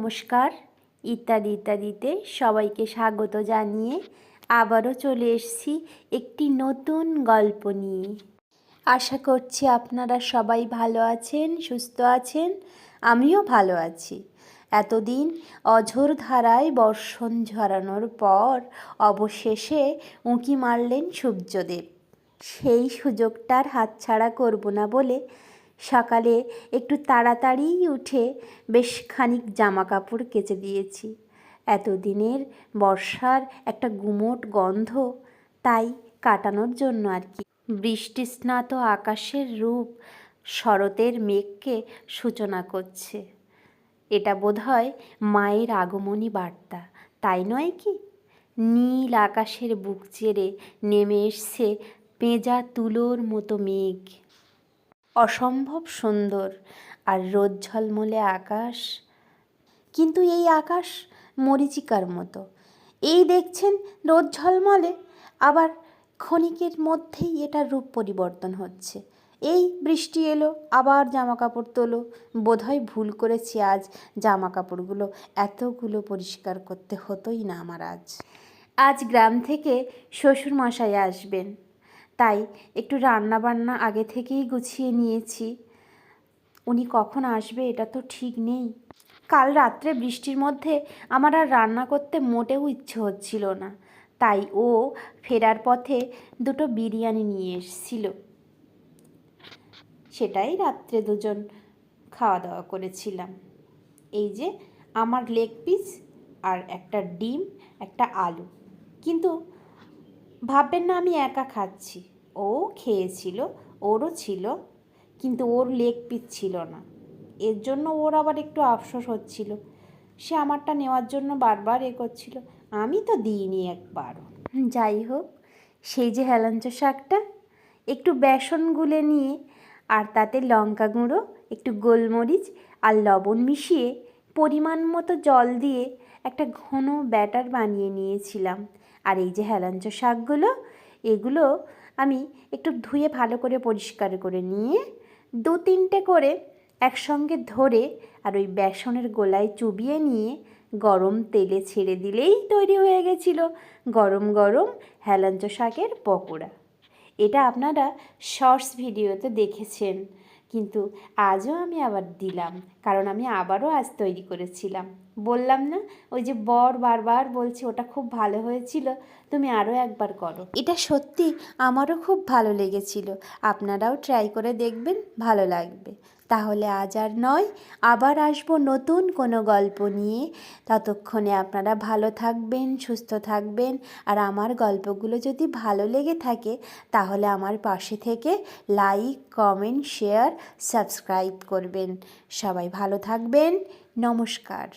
নমস্কার। ইত্যাদি ইত্যাদিতে সবাইকে স্বাগত জানিয়ে আবারও চলে এসেছি একটি নতুন গল্প নিয়ে। আশা করছি আপনারা সবাই ভালো আছেন, সুস্থ আছেন। আমিও ভালো আছি। এতদিন অঝোর ধারায় বর্ষণ ঝরানোর পর অবশেষে উঁকি মারলেন সূর্যদেব। সেই সুযোগটার হাতছাড়া করব না বলে সকালে একটু তাড়াতাড়ি উঠে বেশ খানিক জামা কাপড় কেচে দিয়েছি। এতদিনের বর্ষার একটা গুমোট গন্ধ তাই কাটানোর জন্য আর কি। বৃষ্টিস্নাত আকাশের রূপ শরতের মেঘকে সূচনা করছে। এটা বোধহয় মায়ের আগমনী বার্তা, তাই নয় কি? নীল আকাশের বুক চেড়ে নেমে এসছে পেঁজা তুলোর মতো মেঘ। অসম্ভব সুন্দর আর রোদ ঝলমলে আকাশ। কিন্তু এই আকাশ মরীচিকার মতো। এই দেখছেন রোদ ঝলমলে, আবার ক্ষণিকের মধ্যেই এটার রূপ পরিবর্তন হচ্ছে। এই বৃষ্টি এলো, আবার জামা কাপড় তোলো। বোধহয় ভুল করেছি, আজ জামা কাপড়গুলো এতগুলো পরিষ্কার করতে হতোই না আমার। আজ গ্রাম থেকে শ্বশুরমশাই আসবেন, তাই একটু রান্নাবান্না আগে থেকেই গুছিয়ে নিয়েছি। উনি কখন আসবে এটা তো ঠিক নেই। কাল রাত্রে বৃষ্টির মধ্যে আমার আর রান্না করতে মোটেও ইচ্ছে হচ্ছিল না, তাই ও ফেরার পথে দুটো বিরিয়ানি নিয়ে এসেছিল। সেটাই রাত্রে দুজন খাওয়া দাওয়া করেছিলাম। এই যে আমার লেগ পিস আর একটা ডিম, একটা আলু। কিন্তু ভাববেন না আমি একা খাচ্ছি, ও খেয়েছিল, ওরও ছিল, কিন্তু ওর লেগ পিস ছিল না। এর জন্য ওর আবার একটু আফসোস হচ্ছিল। সে আমারটা নেওয়ার জন্য বারবার করছিল, আমি তো দিইনি একবারও। যাই হোক, সেই যে হেলাঞ্চ শাকটা একটু বেসন গুলে নিয়ে আর তাতে লঙ্কা গুঁড়ো, একটু গোলমরিচ আর লবণ মিশিয়ে পরিমাণ মতো জল দিয়ে একটা ঘন ব্যাটার বানিয়ে নিয়েছিলাম। আর এই যে হেলাঞ্চ শাকগুলো, এগুলো আমি একটু ধুয়ে ভালো করে পরিষ্কার করে নিয়ে 2-3টে করে একসঙ্গে ধরে আর ওই বেসনের গোলায় চুবিয়ে নিয়ে গরম তেলে ছেড়ে দিলেই তৈরি হয়ে গেছিল গরম গরম হেলাঞ্চ শাকের পকোড়া। এটা আপনারা শর্টস ভিডিওতে দেখেছেন, কিন্তু আজও আমি আবার দিলাম, কারণ আমি আবারও আজ তৈরি করেছিলাম। বললাম না, ওই যে বর বারবার বলছে ওটা খুব ভালো হয়েছিল, তুমি আরও একবার করো। এটা সত্যি আমারও খুব ভালো লেগেছিল। আপনারাও ট্রাই করে দেখবেন, ভালো লাগবে। তাহলে আজ আর নয়, আবার আসবো নতুন কোনো গল্প নিয়ে। ততক্ষণে আপনারা ভালো থাকবেন, সুস্থ থাকবেন। আর আমার গল্পগুলো যদি ভালো লেগে থাকে তাহলে আমার পাশে থেকে লাইক, কমেন্ট, শেয়ার, সাবস্ক্রাইব করবেন। সবাই ভালো থাকবেন। নমস্কার।